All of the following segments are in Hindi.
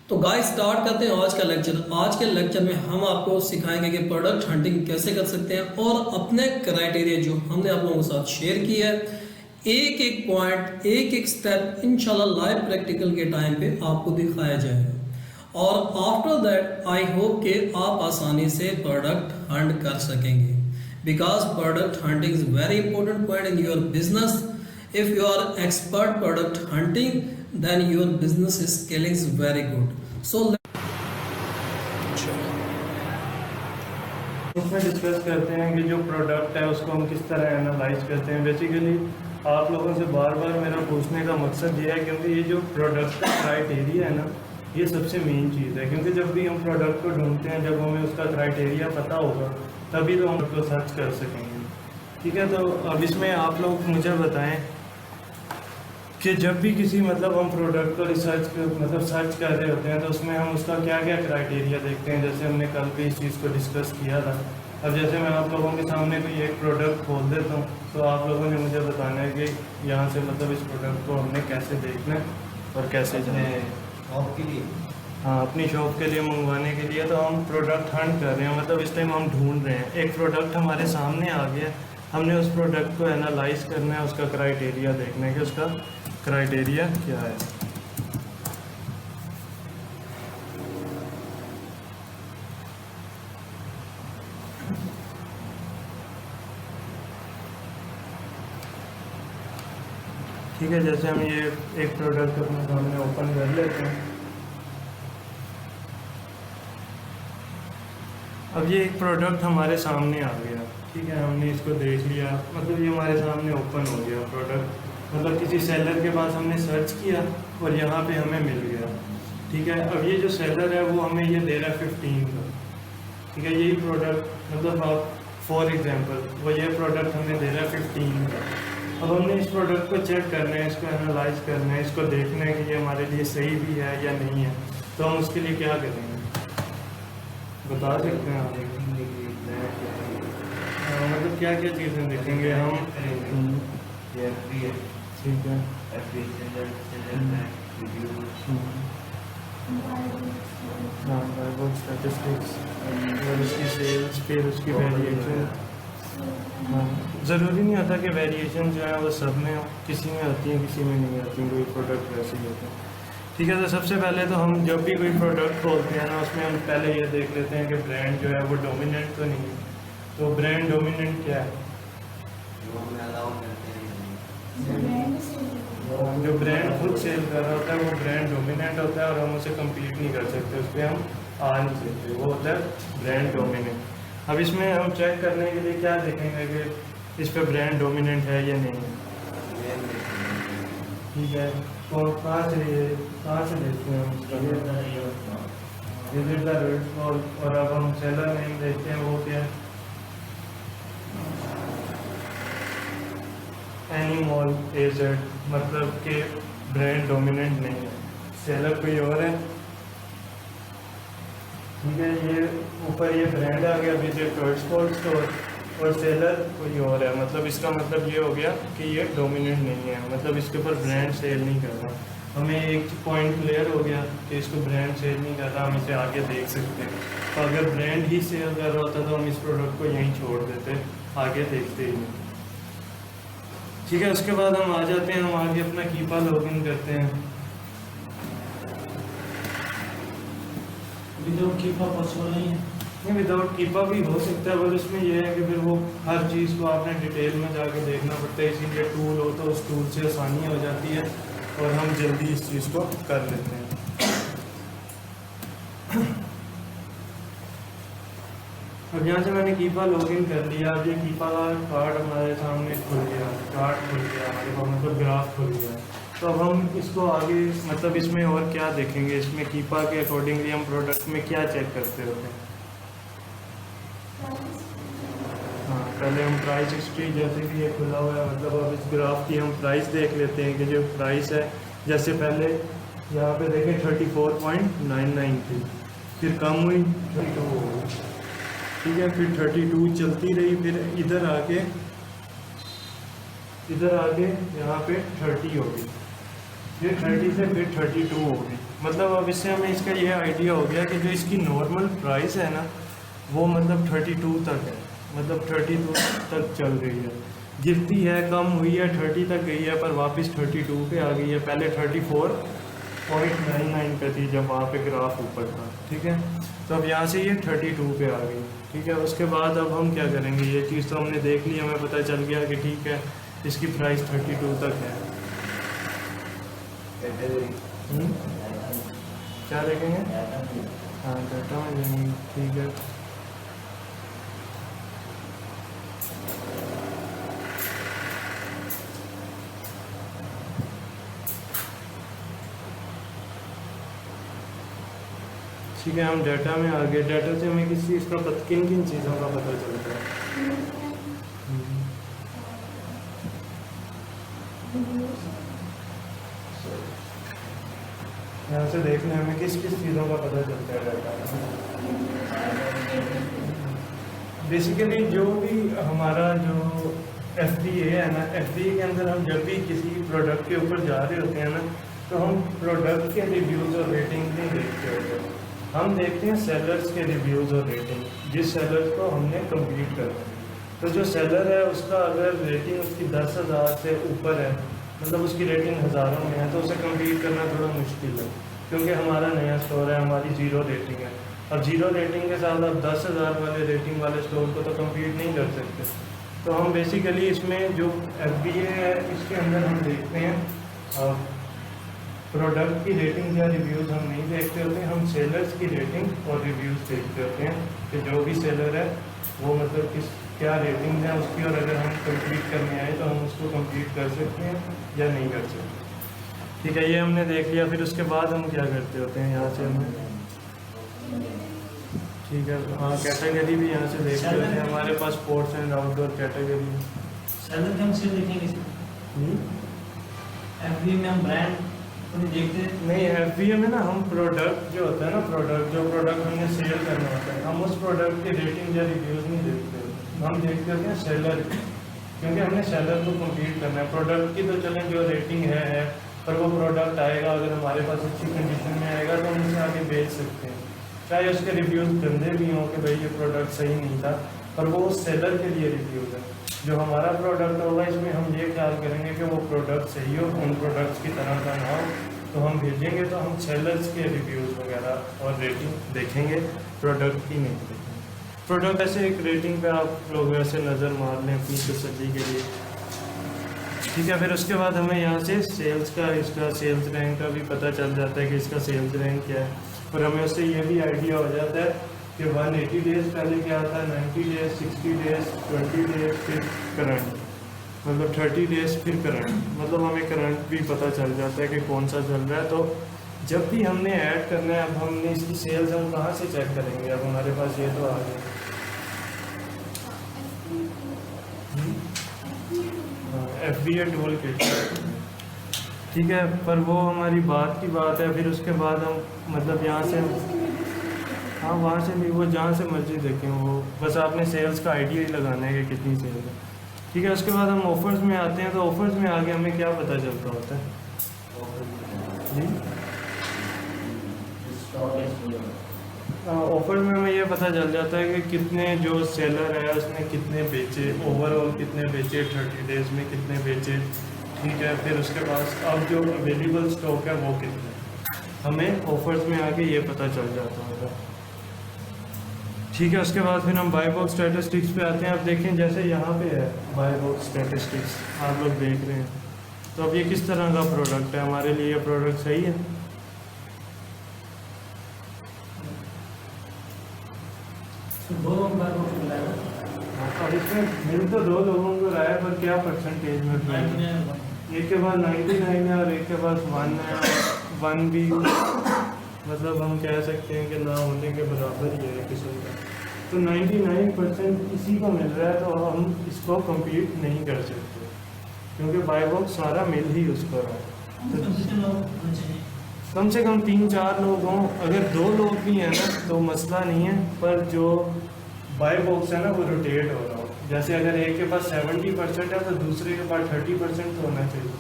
तो गाइस स्टार्ट करते हैं आज का लेक्चर। आज के लेक्चर में हम आपको सिखाएंगे कि प्रोडक्ट हंटिंग कैसे कर सकते हैं और अपने क्राइटेरिया जो हमने आप लोगों के साथ शेयर किया है, एक एक पॉइंट एक एक स्टेप इंशाल्लाह लाइव प्रैक्टिकल के टाइम पे आपको दिखाया जाएगा। और आफ्टर दैट आई होप कि आप आसानी से प्रोडक्ट हंट कर सकेंगे, because product hunting is very important point in your business. If you are expert product hunting, then your business scaling is very good. So इसमें डिस्कस करते हैं कि जो प्रोडक्ट है उसको हम किस तरह एनालाइज करते हैं। बेसिकली आप लोगों से बार बार मेरा पूछने का मकसद ये है क्योंकि ये जो प्रोडक्ट का क्राइटेरिया है ना, ये सबसे मेन चीज़ है। क्योंकि जब भी हम प्रोडक्ट को ढूंढते हैं, जब हमें उसका क्राइटेरिया पता होगा तभी तो हम उसको सर्च कर सकेंगे। ठीक है, तो अब इसमें आप लोग मुझे बताएं कि जब भी किसी हम प्रोडक्ट को सर्च कर रहे होते हैं तो उसमें हम उसका क्या क्या क्राइटेरिया देखते हैं। जैसे हमने कल भी इस चीज़ को डिस्कस किया था। अब जैसे मैं आप लोगों के सामने कोई एक प्रोडक्ट खोल देता हूँ तो आप लोगों ने मुझे बताना है कि यहाँ से इस प्रोडक्ट को हमने कैसे देखना है और कैसे शॉप के लिए, हाँ, अपनी शॉप के लिए मंगवाने के लिए। तो हम प्रोडक्ट हंट कर रहे हैं, इस टाइम हम ढूंढ रहे हैं। एक प्रोडक्ट हमारे सामने आ गया, हमने उस प्रोडक्ट को एनालाइज करना है, उसका क्राइटेरिया देखना है कि उसका क्राइटेरिया क्या है। ठीक है, जैसे हम ये एक प्रोडक्ट अपने सामने ओपन कर लेते हैं। अब ये एक प्रोडक्ट हमारे सामने आ गया, ठीक है, हमने इसको देख लिया, ये हमारे सामने ओपन हो गया प्रोडक्ट। किसी सेलर के पास हमने सर्च किया और यहाँ पे हमें मिल गया। ठीक है, अब ये जो सेलर है वो हमें ये दे रहा है 15 का। ठीक है, यही प्रोडक्ट आप फॉर एग्जांपल वो ये प्रोडक्ट हमें दे रहा है 15 का। अब हमने इस प्रोडक्ट को चेक करना है, इसको एनालाइज करना है, इसको देखना है कि ये हमारे लिए सही भी है या नहीं है। तो हम उसके लिए क्या करेंगे, बता सकते हैं आप? क्या क्या चीज़ें देखेंगे हम? ठीक है, स्टैटिस्टिक्स और उसकी सेल्स, फिर उसकी वेरिएशन। हाँ, ज़रूरी नहीं होता कि वेरिएशन जो है वो सब में हो, किसी में आती हैं किसी में नहीं आती, कोई प्रोडक्ट वैसे ही होता है। ठीक है, तो सबसे पहले तो हम जब भी कोई प्रोडक्ट खोलते हैं ना, उसमें हम पहले ये देख लेते हैं कि ब्रांड जो है वो डोमिनेंट तो नहीं है। तो ब्रांड डोमिनेंट क्या है? जो ब्रांड खुद सेल कर रहा होता है वो ब्रांड डोमिनेंट होता है और हम उसे कम्पीट नहीं कर सकते, उस पर हम आ नहीं सकते, वो होता है ब्रांड डोमिनेंट। अब इसमें हम चेक करने के लिए क्या देखेंगे कि इस पर ब्रांड डोमिनेंट है या नहीं है। ठीक है, तो कहाँ से देखते हैं हम और अब हम सेलर नेम देखते हैं, वो क्या है? एनी मॉल एजेड, कि ब्रांड डोमिनेंट नहीं है, सेलर कोई और है। ठीक है, ये ऊपर ये ब्रांड आ गया, विजिट टॉय स्टोर, और सेलर कोई और है। इसका ये हो गया कि ये डोमिनेंट नहीं है, इसके ऊपर ब्रांड सेल नहीं कर रहा। हमें एक पॉइंट क्लियर हो गया कि इसको ब्रांड सेल नहीं कर रहा, हम इसे आगे देख सकते हैं। तो अगर ब्रांड ही सेल कर रहा होता तो हम इस प्रोडक्ट को यहीं छोड़ देते, आगे देखते ही नहीं। ठीक है, उसके बाद हम आ जाते हैं, हम आगे अपना कीपा लॉगिन करते हैं। विदाउट कीपा पॉसिबल नहीं है। नहीं, विदाउट कीपा भी हो सकता है, बस इसमें यह है कि फिर वो हर चीज़ को आपने डिटेल में जाके देखना पड़ता है। इसीलिए टूल हो तो उस टूल से आसानी हो जाती है और हम जल्दी इस चीज़ को कर लेते हैं। अब यहाँ से मैंने कीपा लॉगिन कर लिया। अब ये कीपा का कार्ड हमारे सामने खुल गया, चार्ट खुल गया हमारे पास, ग्राफ खुल गया। तो अब हम इसको आगे इसमें और क्या देखेंगे, इसमें कीपा के अकॉर्डिंगली हम प्रोडक्ट में क्या चेक करते होते हैं। हाँ, पहले हम प्राइस हिस्ट्री, जैसे कि ये खुला हुआ है, अब इस ग्राफ की हम प्राइस देख लेते हैं कि जो प्राइस है, जैसे पहले यहाँ पे देखें 34.99 थी, फिर कम हुई 32 हो गई। ठीक है, फिर 32 चलती रही, फिर इधर आके यहाँ पे 30 हो गई। ये 30 से फिर 32 होगी। मतलब अब इससे हमें इसका ये आइडिया हो गया कि जो इसकी नॉर्मल प्राइस है ना वो मतलब 32 तक है, मतलब 32 तक चल रही है, गिरती है, कम हुई है, 30 तक गई है पर वापस 32 पे आ गई है। पहले 34.99 पे थी जब वहाँ पे ग्राफ ऊपर था, ठीक है। तो अब यहाँ से ये 32 पे आ गई, ठीक है। उसके बाद अब हम क्या करेंगे, ये चीज़ तो हमने देख ली, हमें पता चल गया कि ठीक है इसकी प्राइस 32 तक है। क्या देखेंगे? हाँ डाटा में देंगे, ठीक है। ठीक है, हम डाटा में आ गए। डाटा से हमें किस चीज़ का किन किन चीज़ों का पता चलता है? यहाँ से देख लें हमें किस किस चीज़ों का पता चलता है डाटा। बेसिकली जो भी हमारा जो FDA है ना, FDA के अंदर हम जब भी किसी प्रोडक्ट के ऊपर जा रहे होते हैं ना, तो हम प्रोडक्ट के रिव्यूज़ और रेटिंग नहीं देखते होते, हम देखते हैं सेलर्स के रिव्यूज़ और रेटिंग, जिस सेलर को हमने कंप्लीट करना है। तो जो सेलर है उसका अगर रेटिंग उसकी 10,000 से ऊपर है, मतलब उसकी रेटिंग हज़ारों में है, तो उसे कंप्लीट करना थोड़ा मुश्किल है, क्योंकि हमारा नया स्टोर है, हमारी 0 रेटिंग है। अब 0 रेटिंग के साथ आप 10,000 वाले रेटिंग वाले स्टोर को तो कंप्लीट नहीं कर सकते। तो हम बेसिकली इसमें जो FBA है इसके अंदर हम देखते हैं प्रोडक्ट की रेटिंग या रिव्यूज़ हम नहीं देखते होते, हम सेलर्स की रेटिंग और रिव्यूज़ देखते होते हैं कि जो भी सेलर है वो मतलब क्या रेटिंग है उसकी, और अगर हम कंप्लीट करने आए तो हम उसको कंप्लीट कर सकते हैं या नहीं कर सकते। ठीक है, ये हमने देख लिया। फिर उसके बाद हम क्या करते होते हैं, यहाँ से हमें ठीक है हाँ कैटेगरी भी यहाँ से देखते होते हैं। हमारे पास sports and outdoor category seller हम सिर्फ देखेंगे, FBA में हम ब्रांड देखते नहीं। FBA में ना हम प्रोडक्ट जो होता है ना, जो प्रोडक्ट हमने सेल करना होता है, हम उस प्रोडक्ट के रेटिंग या रिव्यूज़ नहीं देखते, हम देखते होते हैं सेलर, क्योंकि हमने सेलर को कंप्लीट करना है। प्रोडक्ट की तो चलें जो रेटिंग है, पर वो प्रोडक्ट आएगा अगर हमारे पास अच्छी कंडीशन में आएगा तो हम इसे आगे बेच सकते हैं, चाहे उसके रिव्यूज़ गंदे भी हों कि भाई ये प्रोडक्ट सही नहीं था, पर वो सेलर के लिए रिव्यूज़ है। जो हमारा प्रोडक्ट होगा इसमें हम ये ख्याल करेंगे कि वो प्रोडक्ट सही हो, उन प्रोडक्ट्स की तरह का ना हो, तो हम भेजेंगे तो हम सेलर्स के रिव्यूज़ वगैरह और रेटिंग देखेंगे, प्रोडक्ट की नहीं देखेंगे। प्रोडक्ट ऐसे एक रेटिंग पे आप लोग वैसे नज़र मार लें अपनी तसल्ली के लिए, ठीक है। फिर उसके बाद हमें यहाँ से सेल्स का, इसका सेल्स रैंक का भी पता चल जाता है कि इसका सेल्स रैंक क्या है, और हमें उससे ये भी आइडिया हो जाता है कि 180 डेज़ पहले क्या आता है, 90 डेज़, 60 डेज़, 20 डेज़, फिर करंट, मतलब 30 डेज़, फिर करंट, मतलब हमें करंट भी पता चल जाता है कि कौन सा चल रहा है। तो जब भी हमने ऐड करना है, अब हमने इसकी सेल्स हम कहाँ से चेक करेंगे, अब हमारे पास ये तो आ गया FBA टूल किट, ठीक है, पर वो हमारी बात की बात है। फिर उसके बाद हम मतलब यहाँ से हाँ वहाँ से भी वो जहाँ से मर्जी देखें, वो बस आपने सेल्स का आइडिया ही लगाना है कि कितनी सेल है, ठीक है। उसके बाद हम ऑफर्स में आते हैं, तो ऑफर्स में आगे हमें क्या पता चलता होता है जी? ऑफर में हमें ये पता चल जाता है कि कितने जो सेलर है उसने कितने बेचे, ओवरऑल कितने बेचे, 30 डेज़ में कितने बेचे, ठीक है। फिर उसके बाद अब जो अवेलेबल स्टॉक है वो कितने, हमें ऑफर्स में आके ये पता चल जाता होगा, ठीक है। उसके बाद फिर हम बाय बॉक्स स्टैटिस्टिक्स पे आते हैं। अब देखें जैसे यहाँ पे है बाय बॉक्स स्टैटिस्टिक्स, आप लोग देख रहे हैं, तो अब ये किस तरह का प्रोडक्ट है, हमारे लिए ये प्रोडक्ट सही है? अब इसमें मिल तो 2 लोगों को रहा है, पर क्या परसेंटेज में? एक के पास 99 है और एक के पास 1 है, 1 भी मतलब हम कह सकते हैं कि ना होने के बराबर ही है किसी का। तो 99% इसी को मिल रहा है, तो हम इसको कंप्लीट नहीं कर सकते, क्योंकि बाय बॉक्स सारा मिल ही उसको रहा है। तो कम से कम 3-4 लोग हों, अगर 2 लोग भी हैं ना तो मसला नहीं है, पर जो बाय बॉक्स है ना वो रोटेट हो रहा हो। जैसे अगर एक के पास 70% है तो दूसरे के पास 30% होना चाहिए।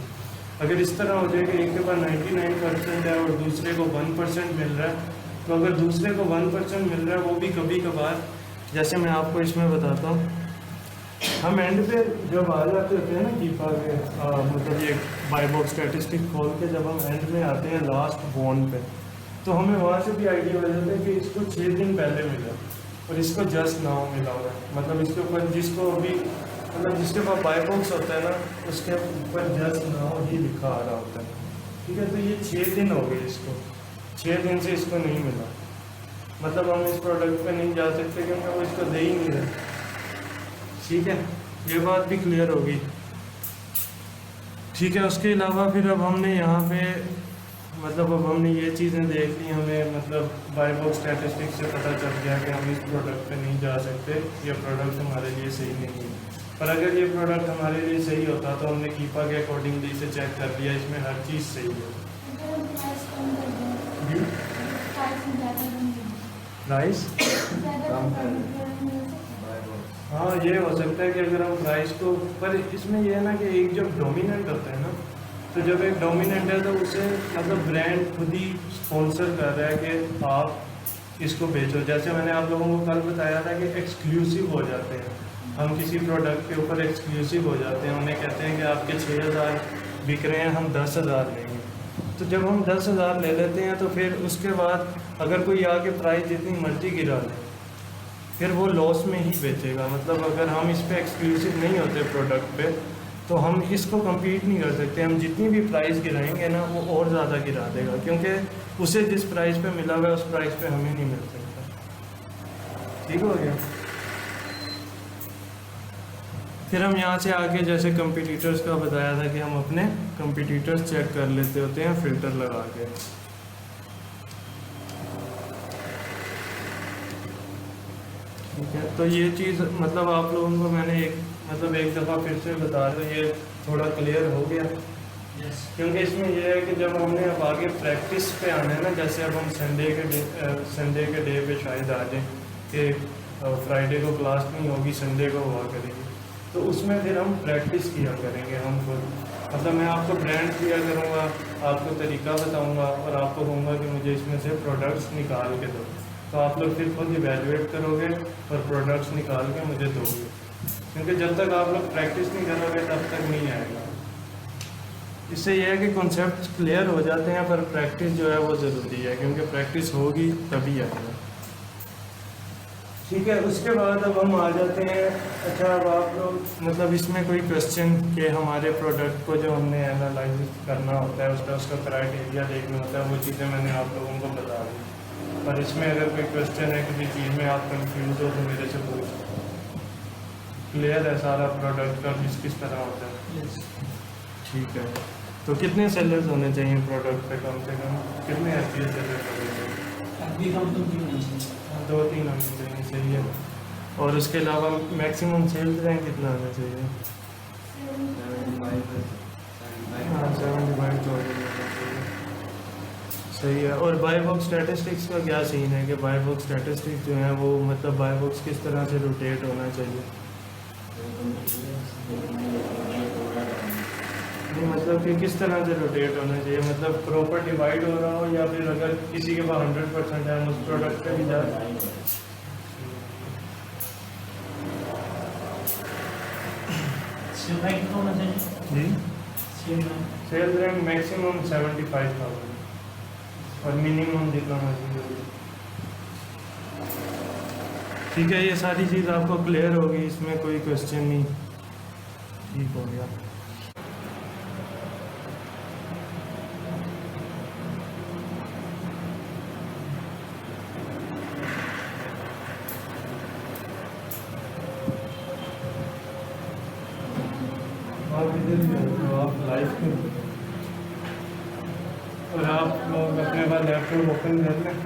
अगर इस तरह हो जाए कि एक के पास 99% है और दूसरे को 1% मिल रहा है, तो अगर दूसरे को 1% मिल रहा है वो भी कभी कभार, जैसे मैं आपको इसमें बताता हूँ, हम एंड पे जब आ जाते होते हैं ना कीपा के मतलब ये बाय बॉक्स स्टैटिस्टिक खोल के जब हम एंड में आते हैं लास्ट बॉन्ड पे, तो हमें वहाँ से भी आइडिया हो जाता है कि इसको 6 दिन पहले मिला और इसको जस्ट नाउ मिला हुआ है। मतलब इसके ऊपर जिसको अभी मतलब जिसके पास बाय बॉक्स होता है ना, उसके ऊपर जस्ट नाउ ही लिखा आ रहा होता है। ठीक है, तो ये 6 दिन हो गए इसको, 6 दिन से इसको नहीं मिला, मतलब हम इस प्रोडक्ट पे नहीं जा सकते क्योंकि वो इसको दे ही नहीं रहे। ठीक है, ये बात भी क्लियर होगी। ठीक है, उसके अलावा फिर अब हमने यहाँ पे मतलब अब हमने ये चीज़ें देख ली, हमें मतलब बाय बॉक्स स्टैटिस्टिक्स से पता चल गया कि हम इस प्रोडक्ट पे नहीं जा सकते, ये प्रोडक्ट हमारे लिए सही नहीं है। पर अगर ये प्रोडक्ट हमारे लिए सही होता तो हमने कीपा के अकॉर्डिंगली इसे चेक कर लिया, इसमें हर चीज़ सही है। प्राइस हाँ, ये हो सकता है कि अगर हम प्राइस को, पर इसमें ये है ना कि एक जब डोमिनेंट होता है ना, तो जब एक डोमिनेंट है तो उसे मतलब ब्रांड खुद ही स्पॉन्सर कर रहा है कि आप इसको बेचो। जैसे मैंने आप लोगों को कल बताया था कि एक्सक्लूसिव हो जाते हैं, हम किसी प्रोडक्ट के ऊपर एक्सक्लूसिव हो जाते हैं, उन्हें कहते हैं कि आपके 6000 बिक रहे हैं, हम 10,000 लेंगे। तो जब हम 10,000 ले लेते हैं तो फिर उसके बाद अगर कोई आके प्राइस जितनी मर्जी गिरा ले, फिर वो लॉस में ही बेचेगा। मतलब अगर हम इस पर एक्सक्लूसिव नहीं होते प्रोडक्ट पे, तो हम इसको compete नहीं कर सकते। हम जितनी भी प्राइस गिराएंगे ना, वो और ज़्यादा गिरा देगा, क्योंकि उसे जिस प्राइस पे मिला हुआ है उस प्राइस पे हमें नहीं मिल सकता। ठीक हो गया। फिर हम यहाँ से आगे जैसे कंपटीटर्स का बताया था कि हम अपने कंपटीटर्स चेक कर लेते होते हैं फिल्टर लगा के। ठीक है, तो ये चीज़ मतलब आप लोगों को मैंने एक दफ़ा फिर से बता रहा हूँ, ये थोड़ा क्लियर हो गया। क्योंकि इसमें यह है कि जब हमने अब आगे प्रैक्टिस पे आना है ना, जैसे अब हम संडे के डे पे शायद आ जाएँ कि फ्राइडे को क्लास नहीं होगी, संडे को हुआ करेगी, तो उसमें फिर हम प्रैक्टिस किया करेंगे हम खुद। मतलब मैं आपको ब्रांड दिया करूँगा, आपको तरीका बताऊँगा और आपको कहूँगा कि मुझे इसमें से प्रोडक्ट्स निकाल के दो, तो आप लोग फिर खुद इवेलुएट करोगे और प्रोडक्ट्स निकाल के मुझे दोगे। क्योंकि जब तक आप लोग प्रैक्टिस नहीं करोगे तब तक नहीं आएगा। इससे यह है कि कॉन्सेप्ट क्लियर हो जाते हैं, पर प्रैक्टिस जो है वो ज़रूरी है, क्योंकि प्रैक्टिस होगी तभी आएगा। ठीक है, उसके बाद अब हम आ जाते हैं। अच्छा, अब आप लोग मतलब इसमें कोई क्वेश्चन के हमारे प्रोडक्ट को जो हमने एनालाइज करना होता है उसका क्राइटेरिया देखना होता है, वो चीज़ें मैंने आप लोगों को बता दी। पर इसमें अगर कोई क्वेश्चन है, किसी चीज़ में आप कंफ्यूज हो तो मेरे से पूछ। क्लियर है सारा प्रोडक्ट का किस तरह होता है? ठीक है, तो कितने सेलर्स होने चाहिए प्रोडक्ट पे? कम से कम कितने FBA सेलर्स होने चाहिए? 2-3 होने चाहिए, सही है। और उसके अलावा मैक्सिमम सेल्स रैंक कितना होना चाहिए? 75 तो सही है। और बाय बॉक्स स्टैटिस्टिक्स का क्या सीन है कि बाय बॉक्स स्टैटिस्टिक्स जो है वो मतलब बाय बॉक्स किस तरह से रोटेट होना चाहिए? नहीं, मतलब कि किस तरह से रोटेट होना चाहिए, मतलब प्रॉपर डिवाइड हो रहा हो, या फिर अगर किसी के पास 100% है हम उस प्रोडक्ट पे भी जा रहे हैं। जी, सेल रैंक मैक्सिमम 75,000 और मिनिमम जितना मर्जी। ठीक है, ये सारी चीज़ आपको क्लियर होगी, इसमें कोई क्वेश्चन नहीं। ठीक हो गया। आप लाइव में और आप लोग अपने पास लैपटॉप ओपन कर लें।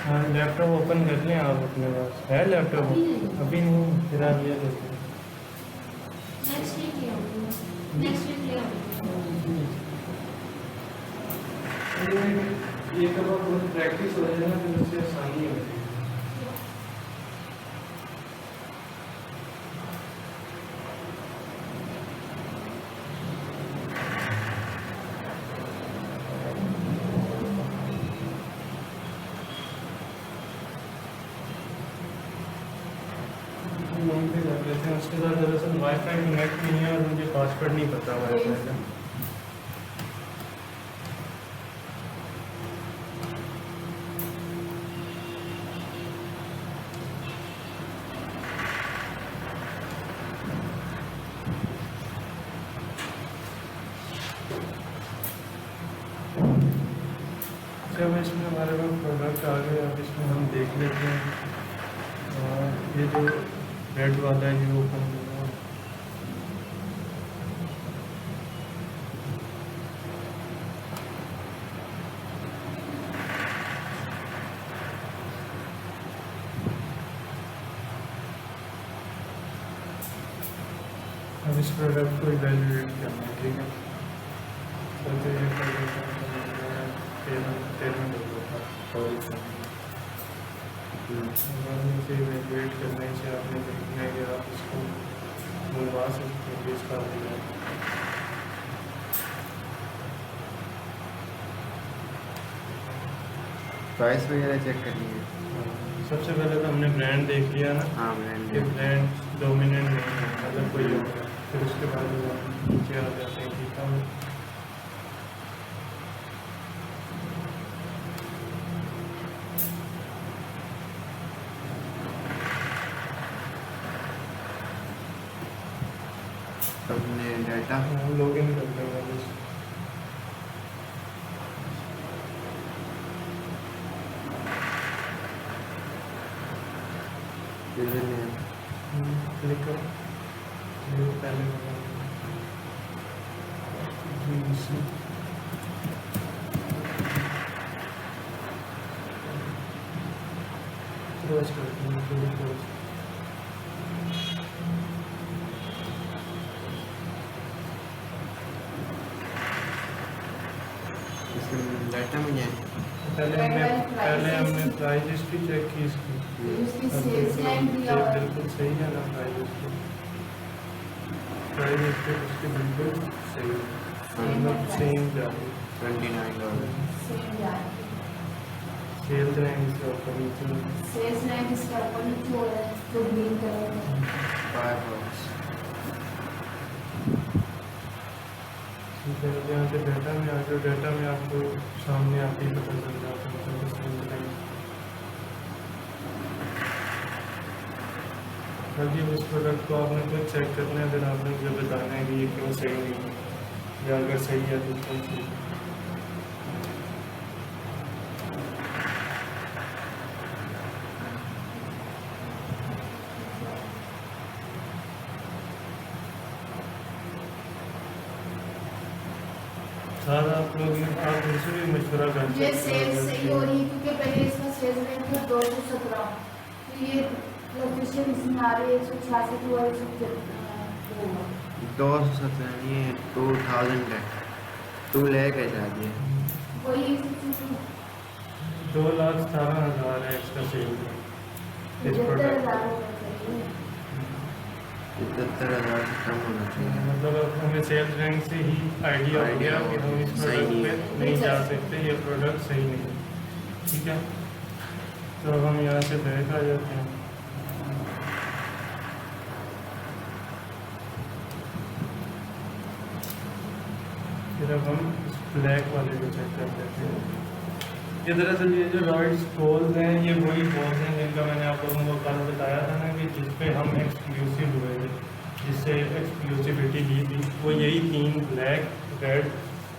हाँ, लैपटॉप ओपन कर लें आप अपने पास। है लैपटॉप? अभी नहीं, फिर आप ये देखिए। ये कब आप प्रैक्टिस हो जाए ना तो उससे आसानी होती है। लोन पे कर लेते हैं। उसके साथ दरअसल वाईफाई कनेक्ट नहीं है और मुझे पासवर्ड नहीं पता वाईफाई का। जब इसमें हमारे पास प्रोडक्ट आ गए, अब इसमें हम देख लेते हैं। और ये जो रेड वाला है ये ओपन होगा। अब इस प्रोडक्ट को इवेल्युएट करना है, ठीक है। तो ये पेमेंट होगा इसे इवेल्युएट करने से आपने देखना है कि आप इसको मंगवा सकते हैं इसका देगा। प्राइस वगैरह चेक करनी है। सबसे पहले तो हमने ब्रांड देख लिया ना। हाँ ब्रांड ये ब्रांड डोमिनेंट नहीं है, मतलब कोई और है। फिर उसके बाद नीचे आ जाते हैं ठीक है। अपने डाटा लॉगिन करते हैं बस। यूजर नेम क्लिक करो। ये पहले क्लोज करते हैं, क्लोज। इसमें डाटा में जाए। पहले हमने प्राइस हिस्ट्री चेक की इसकी। उसकी सेल्स लाइन दिया हुआ है। बिल्कुल सही है ना प्राइस हिस्ट्री। प्राइस हिस्ट्री उसकी बिल्कुल सही है, मतलब सेम जा रही है। $29 सेम जाएगी। सेल्स रैंक इसके ऊपर नीचे सेल्स लाइन इसका ऊपर नीचे हो रहा है, जो ग्रीन कलर में। Firefox ठीक है। यहाँ से डाटा में आ जाओ। डाटा में आपको सामने आते ही पता चल जाता है मतलब सेल्स रैंक। बाकी उस प्रोडक्ट को आपने खुद चेक करना है, फिर आपने मुझे बताना है कि ये क्यों सही नहीं है या अगर सही है तो क्यों सही है। सारा आप लोग आप उनसे भी मशवरा कर सकते ये हैं। सेल्स सही हो रही है क्योंकि पहले इसका सेल्स लाइन था 217, तो ये लोकेशन इसमें आ रही है 166 हुआ 217 नहीं है 2000 है 2 लाख है शायद ये। वही 2,17,000 है इसका सेल इस 75,000 प्रोडक्ट। होना चाहिए। 77,000 से कम होना चाहिए। मतलब अब हमें सेल्स रैंक से ही आइडिया हो गया कि हम इस सही प्रोडक्ट नहीं पे है। नहीं जा सकते, ये प्रोडक्ट सही नहीं है, ठीक है। तो अब हम यहाँ से बैक आ जाते हैं। फिर अब हम ब्लैक वाले को चेक कर लेते हैं। ये दरअसल ये जो रॉयड्स पोल्स हैं ये वही पोल्स हैं जिनका मैंने आप लोगों को कल बताया था ना कि जिस पे हम एक्सक्लूसिव हुए थे, जिससे एक्सक्लूसिविटी ली थी, वो यही 3 ब्लैक, रेड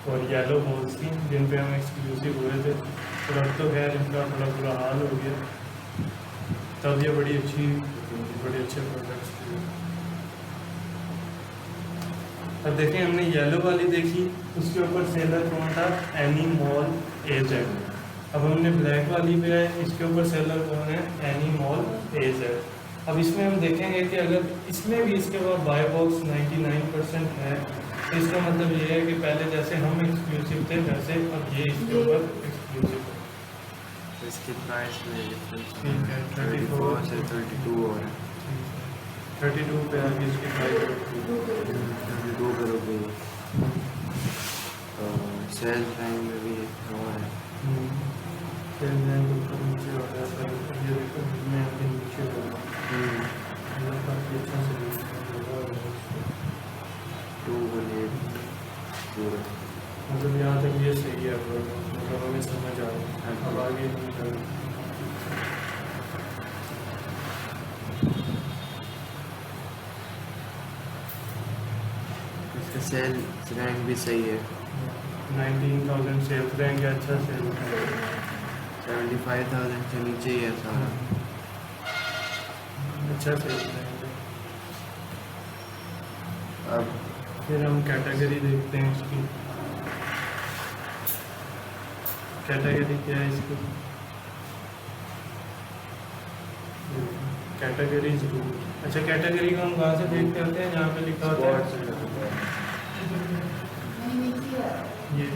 और येलो पोल्स थी जिन पे हम एक्सक्लूसिव हुए थे। और अब तो खैर इनका थोड़ा बुरा हाल हो गया, तब ये बड़ी अच्छे प्रोडक्ट्स थे। अब देखें हमने येलो वाली देखी, उसके ऊपर सेलर कौन था, एनी मॉल एजेड। अब हमने ब्लैक वाली पे आए, इसके ऊपर सेलर कौन है, एनी मॉल एजेड। अब इसमें हम देखेंगे कि अगर इसमें भी इसके बाद बाय बॉक्स 99% है, तो इसका मतलब ये है कि पहले जैसे हम एक्सक्लूसिव थे वैसे अब ये इसके ऊपर एक्सक्लूसिव है। इसके प्राइस में डिफरेंस ठीक है, 34 से 32 हो रहा है। 32 पे आगे इसकी प्राइस होती है। 32 करोगे तो सेल टाइम में भी और है। सेल लाइन ऊपर नीचे हो रहा है, पर ये देखो मैं आगे नीचे हो रहा हूँ। मतलब काफ़ी अच्छा से पूरा मतलब यहाँ तक ये सही है, मतलब हमें समझ आ रहा है। अब आगे नहीं करना। इसका सेल रैंक भी सही है। 19,000 सेल रहेंगे, अच्छा सेल 75,000 से नीचे ही है सारा। अच्छा सेल रहेंगे। अब फिर हम कैटेगरी देखते हैं इसकी। कैटेगरी क्या है इसकी? कैटेगरी जरूर। अच्छा, कैटेगरी को हम कहाँ से देखते होते हैं? जहाँ पे लिखा होता है नहीं नीचे है, ये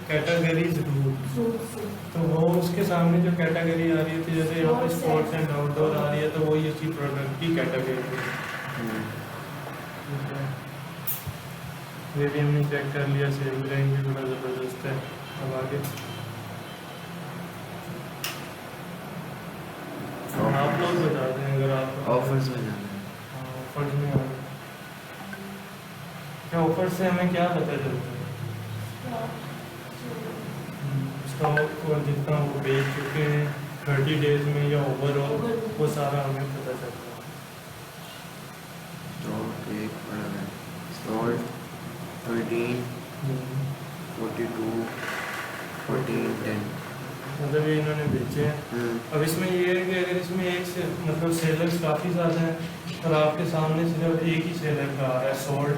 कैटेगरीज रूल। सूट से तो वो उसके सामने जो कैटेगरी आ रही थी, जैसे यहाँ पे स्पोर्ट्स एंड आउटडोर आ रही है, तो वो इसी प्रोडक्ट की कैटेगरी है। ये भी हमने चेक कर लिया, सेल रैंक भी बड़ा ज़बरदस्त है। अब आगे आप लोग बता दें अगर आप ऑफर्स में जाना है। ऑफर्स में आ गए। क्या ऑफर से हमें क्या पता चलता है? स्टॉक और जितना वो बेच चुके हैं 30 डेज में या ओवरऑल, वो सारा हमें पता चलता है। तो एक बड़ा है सोल्ड 13 42 14 10। मतलब ये इन्होंने बेचे हैं। अब इसमें ये है कि अगर इसमें एक से मतलब सेलर्स काफ़ी ज़्यादा हैं और आपके सामने सिर्फ एक ही सेलर का आ रहा है सोल्ड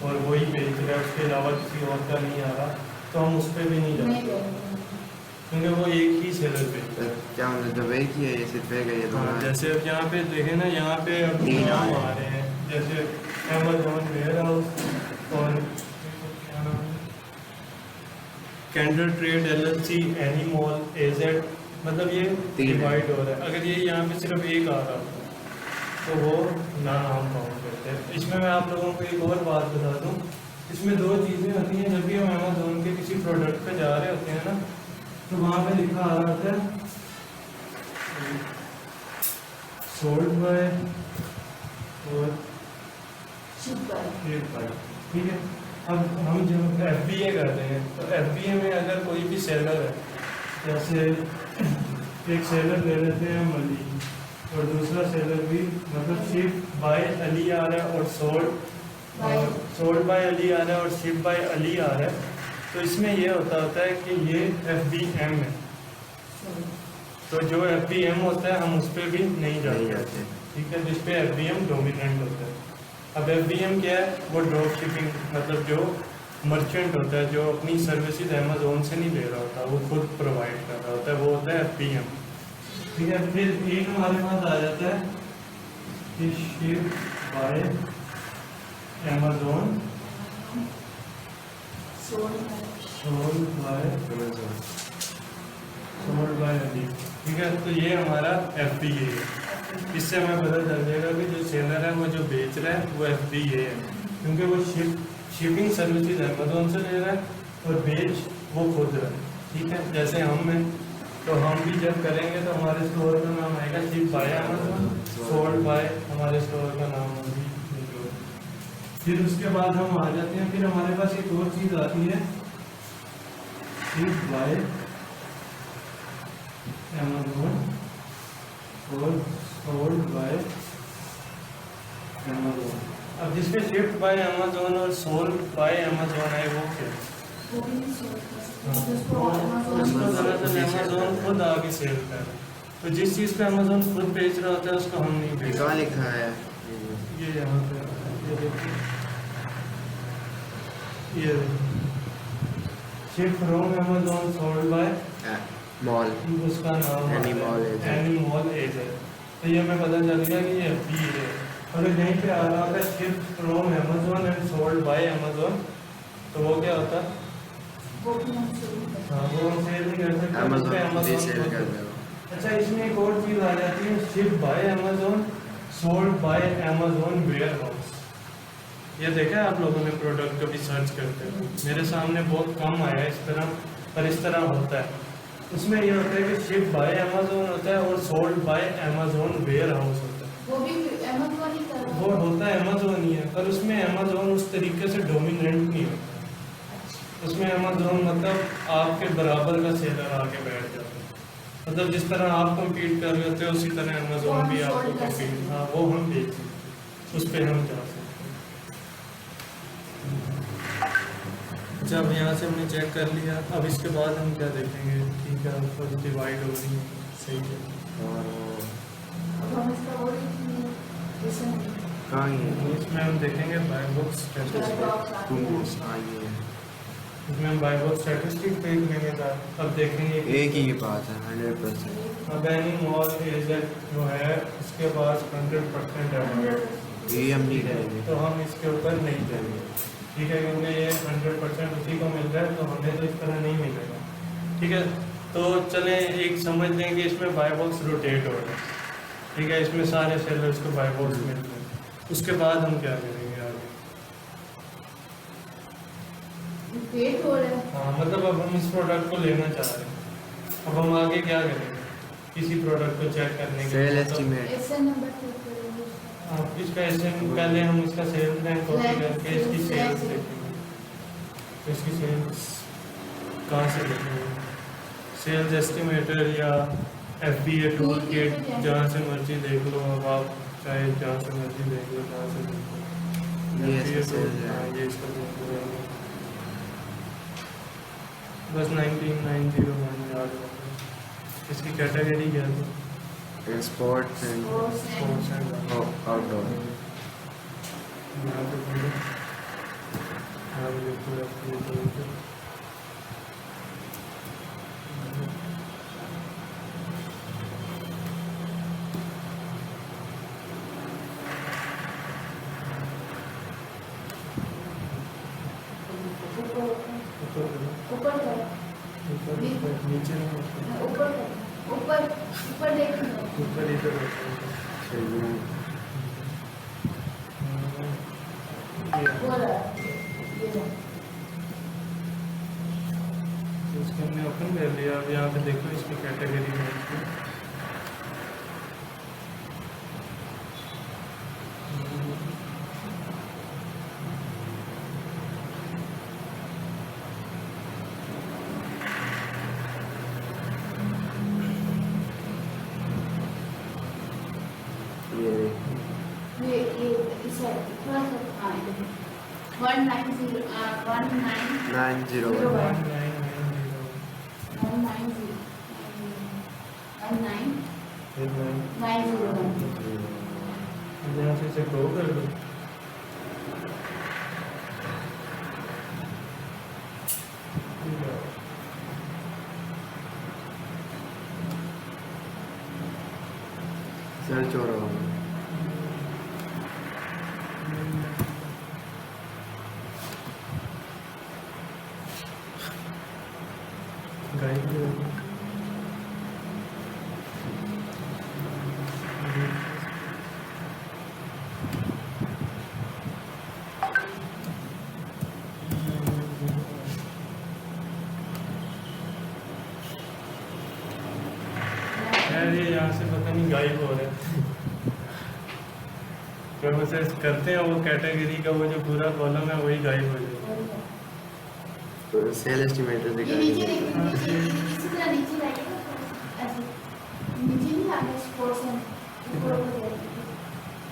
और वही बेच रहा है, उसके अलावा किसी और का नहीं आ रहा, तो हम उस पर भी नहीं नहीं जाते करेंगे। क्योंकि वो एक ही सेलर बेचता है। क्या मतलब जब एक ही है ये सिर्फ एक है ये दोनों हाँ, है? जैसे अब यहाँ पे देखें ना, यहाँ पे अब तीन नाम आ आ रहे हैं, जैसे अमेज़न वेयर हाउस और क्या नाम है, candle trade LLC, any mall, AZ, मतलब ये तीन है। डिवाइड हो रहा है। अगर ये यहाँ पे सिर्फ एक आ रहा होता तो वो ना हम काउंट करते हैं। इसमें मैं आप लोगों को एक और बात बता दूँ, इसमें दो चीज़ें होती हैं। जब भी हम अमेज़न के किसी प्रोडक्ट पे जा रहे होते हैं ना, तो वहाँ पे लिखा आ रहा होता है सोल्ड बाय और शिप पर एक बाय, ठीक है। अब हम जो FBA करते हैं, तो FBA में अगर कोई भी सेलर है, जैसे एक सेलर ले लेते हैं हम अली और दूसरा सेलर भी मतलब शिप बाय अली आ रहा है और सोल्ड बाय अली आ रहा है और शिप बाय अली आ रहा है, तो इसमें ये होता है कि ये FBM है। तो जो FBM होता है हम उस पर भी नहीं जाते, ठीक है, जिस पे FBM डोमिनेंट होता है। अब FBM क्या है? वो ड्रॉप शिपिंग, मतलब जो मर्चेंट होता है जो अपनी सर्विसेज अमेज़न से नहीं ले रहा होता, वो खुद प्रोवाइड कर रहा होता है, वो होता है FBM, ठीक है। फिर एक हमारे पास आ जाता है कि ship by Amazon sold by Ali, ठीक है। तो ये हमारा FBA है। इससे हमें पता चल जाएगा कि जो सेलर है वो जो बेच रहा है वो FBA है, क्योंकि वो शिपिंग सर्विसेज अमेज़न से ले रहा है और बेच वो खुद रहा है, ठीक है। जैसे हम हैं, तो हम भी जब करेंगे तो हमारे स्टोर का नाम आएगा ship by Amazon, sold by हमारे स्टोर का नाम होगी। फिर उसके बाद हम आ जाते हैं, फिर हमारे पास एक और चीज़ आती है शिप बाय अमेज़न और सोल्ड बाय अमेज़न। अब जिसपे शिफ्ट बाय अमेज़न और सोल्ड बाय अमेज़न है वो क्या है? वो भी नहीं सोच सकते, जिसको उसको Amazon दरअसल अमेज़न खुद आगे सेल कर रहा है। तो जिस चीज़ पे अमेज़न खुद बेच रहा होता है उसको हम नहीं बेच कहाँ लिखा है? ये यहाँ पे ये देखिए, ये shift from Amazon sold bye mall उसका नाम Any Mall AZ। Any mall AZ। तो ये हमें पता चल गया कि ये FBA है। अगर यहीं पे आ रहा होता है shift from Amazon and sold by Amazon, तो वो क्या होता है? वो भी हम सेल नहीं करते। हाँ वो हम सेल नहीं कर सकते, उस पे अमेज़न भी सेल Amazon कर दो। अच्छा इसमें एक और चीज़ आ जाती है, ship by Amazon, sold by Amazon warehouse. ये देखा है आप लोगों ने प्रोडक्ट कभी सर्च करते हैं? मेरे सामने बहुत कम आया है इस तरह, पर इस तरह होता है। उसमें ये होता है कि शिप बाय अमेज़न होता है और sold by Amazon warehouse होता है। वो भी अमेज़न ही कर रहा वो है। होता है अमेज़न ही है, पर उसमें अमेज़न उस तरीके से डोमिनेंट नहीं होता। उसमें अमेज़न मतलब आपके बराबर का सेलर आके बैठ जाता है, मतलब जिस तरह आप कम्पीट कर रहे होते हो उसी तरह अमेज़न भी आपको कम्पीट, हाँ वो हम बेच सकते हैं, उस पर हम जा सकते हैं। जब यहाँ से हमने चेक कर लिया, अब इसके बाद हम क्या देखेंगे? ठीक है, ऊपर डिवाइड हो रही है, सही है। और अब हम इसका वो देखेंगे, ऐसे नहीं। कहाँ ये तो इसमें हम देखेंगे बाय बुक इसका स्टैटिस्टिक। box आती है। टूल्स? हाँ ये है। इसमें हम बाय बुक स्टैटिस्टिक देख लेंगे था। अब देखेंगे कि एक ही के पास है 100%। अब एनी मॉल एजेंट जो है उसके पास 100% है, ये हम नहीं करेंगे। तो हम इसके ऊपर नहीं जाएंगे, ठीक है, क्योंकि ये 100% उसी को मिल रहा है, तो हमें तो इस तरह नहीं मिलेगा, ठीक है। तो चलें एक समझ लें कि इसमें बाय बॉक्स रोटेट हो रहा है, ठीक है, इसमें सारे सेलर्स को बाय बॉक्स मिल रहे हैं। उसके बाद हम क्या करेंगे आगे? पेट हो रहा है। हाँ मतलब अब हम इस प्रोडक्ट को लेना चाह रहे हैं, अब हम आगे क्या करेंगे? किसी प्रोडक्ट को चेक करने के सेल लिए एस्टीमेट। ऐसे नंबर चेक करेंगे उसका। आप इसका ऐसे पहले हम इसका सेल्स रैंक कॉपी करके इसकी सेल्स देखेंगे। तो इसकी सेल्स कहाँ से देखेंगे? सेल्स एस्टिमेटर या FBA टूल किट, जहाँ से मर्जी देख लो, अब आप चाहे जहाँ से मर्जी देख लो, जहाँ से देख लो। ये FBA इसका टूल, sales हाँ, rank। ये इसका देख लो, बस 19901 याद रखो। इसकी कैटेगरी क्या थी? Sports and Sports and- sports and outdoor. यहाँ पे बोलो, यहाँ पे देखो FBA टूल किट। ऊपर कर, नीचे नहीं, ऊपर कर, ऊपर देखना। ऊपर इधर होता वो रहा, ये रहा। इसको हमने ओपन कर लिया। अब यहाँ पे देखो इसकी कैटेगरी में इसकी ये ये इस थोड़ा सा हाँ इधर 190 19 901। 01 1990 19 यहाँ से इसे ग्रो कर दो। सर्च हो रहा होगा। गाइड यार ये यहाँ से पता नहीं गायब हो रहा है। जब उसे करते हैं वो कैटेगरी का वो जो पूरा कॉलम है वही गायब हो जाएगा। तो सेल एस्टिमेटर ये दिखा नीचे दीजिए। देखो, नीचे इसी तरह नीचे लाइएगा, ऐसे नीचे नहीं आ गया स्पोर्ट्स में ऊपर हो जाएगा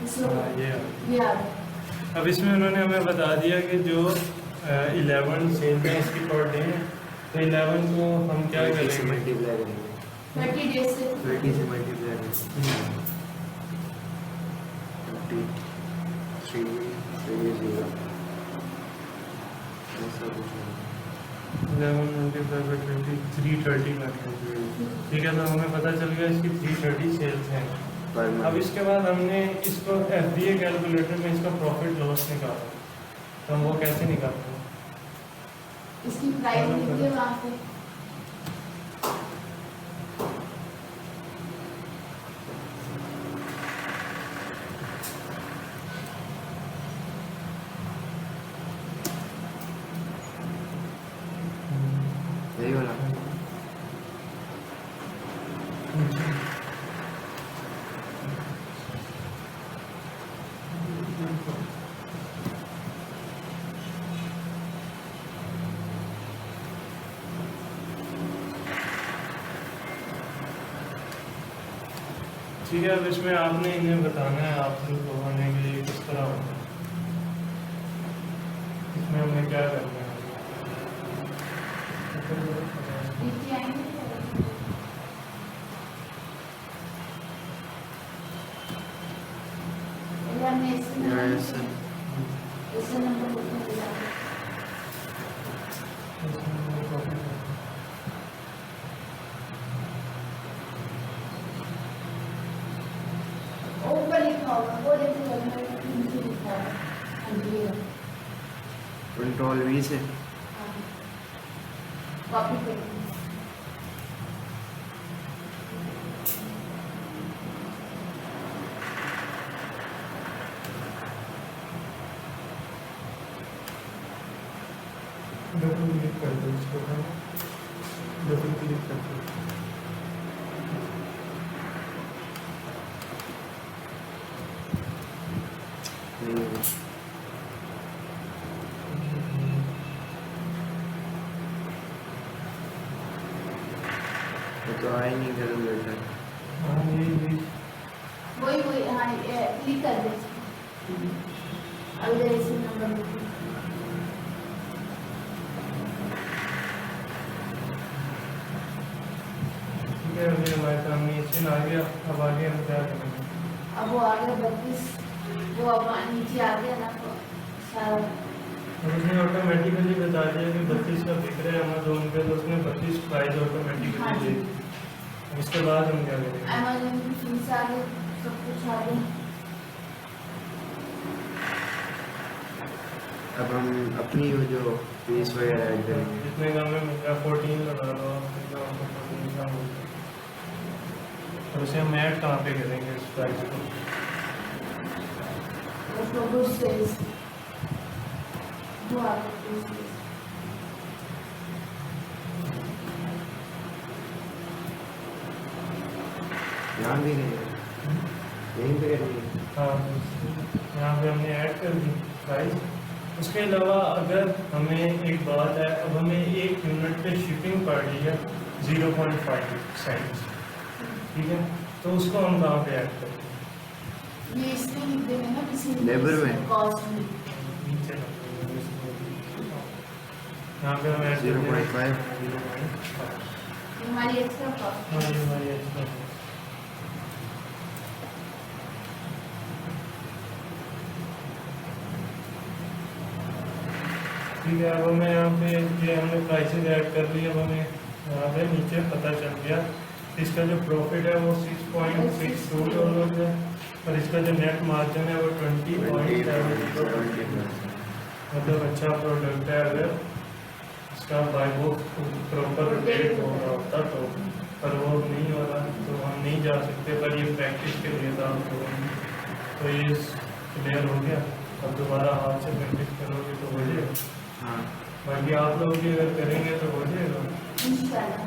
इसमें हाँ, ये आ गया। अब इसमें उन्होंने हमें बता दिया कि जो 11 सेल हैं इसकी पर डे है, तो 11 को हम क्या 30 से करेंगे? मल्टीप्लाई करेंगे। 30 डेज से 30 से मल्टीप्लाई करेंगे। 53 0 ऐसा कुछ नहीं। 11 मल्टीप्लाई बाई 20 330 ठीक है, तो हमें पता चल गया इसकी 330 सेल्स हैं। पर अब मंथ इसके बाद हमने इसको FBA कैलकुलेटर में इसका प्रॉफिट लॉस निकाला, तो हम वो कैसे निकालते हैं? इसकी प्राइस लिखिए वहाँ पे। यही वाला ठीक है, अब इसमें आपने इन्हें बताना है आप लोगों ने कि ये किस तरह होगा, इसमें हमें क्या करना है। नीचे आएंगे पहले हमने ऐसे नंबर लिखने दिया। ऊपर लिखा होगा वो लेके चलना है, नीचे लिखा है। हाँ जी, कंट्रोल वी से हाँ कॉपी करिए। डबल क्लिक कर दो इसको, डबल क्लिक कर दो। तो आई नहीं करूँ बेटा। हाँ यही वही हाँ क्लिक कर दे इसको। अब इधर ऐसे नंबर लिखिए। ठीक है, अभी हमारे सामने स्क्रीन आ गया। अब आगे हम क्या करेंगे? अब वो आ गया 32, वो अब नीचे आ गया ना तो सारा। और उसने ऑटोमेटिकली बता दिया कि 32 का बिक रहा है अमेजोन पे, तो उसने 32 प्राइस हाँ ऑटोमेटिकली जी। दे दी। उसके बाद हम क्या करेंगे? अमेजोन की फीस आ गई, सब कुछ आ गया। अब हम अपनी वो जो फीस वगैरह ऐड करेंगे। जितने का हमें मिल रहा है 14 लगा लो आप, जितना आपको 14 का मिल रहा है। और उसे हम ऐड कहाँ पे करेंगे इस प्राइस को? उसको गुड सेल्स वो आ गया गुड सेल्स। यहाँ भी नहीं है, यहीं पे करेंगे। हाँ, यहाँ पे हमने ऐड कर दी प्राइस। उसके अलावा अगर हमें एक बात है, अब हमें 1 यूनिट पे शिपिंग पड़ रही है 0.5 सेंट्स, ठीक है, तो उसको हम कहाँ पे ऐड करें? ये इसमें लिख देंगे ना किसी लेबर में? कॉस्ट में। नीचे यहाँ पे हम ऐड 0.5 ये हमारी एक्स्ट्रा कॉस्ट। हाँ, ये हमारी एक्स्ट्रा है। ठीक है, अब हमें यहाँ पे ये हमने प्राइसेस ऐड कर ली। अब हमें यहाँ पे नीचे पता चल गया इसका जो प्रॉफिट है वो $6.62 है और इसका जो नेट मार्जिन है वो 20.70। मतलब अच्छा प्रोडक्ट है। अगर इसका बाय बुक प्रॉपर रेट हो रहा होता तो, पर वो नहीं हो रहा तो हम नहीं जा सकते। पर ये प्रैक्टिस के लिए था तो ये क्लियर हो गया। अब दोबारा हाथ से प्रैक्टिस करोगे तो हो जाएगा। हाँ, बाकी आप लोग भी अगर करेंगे तो हो जाएगा। इंशाल्लाह।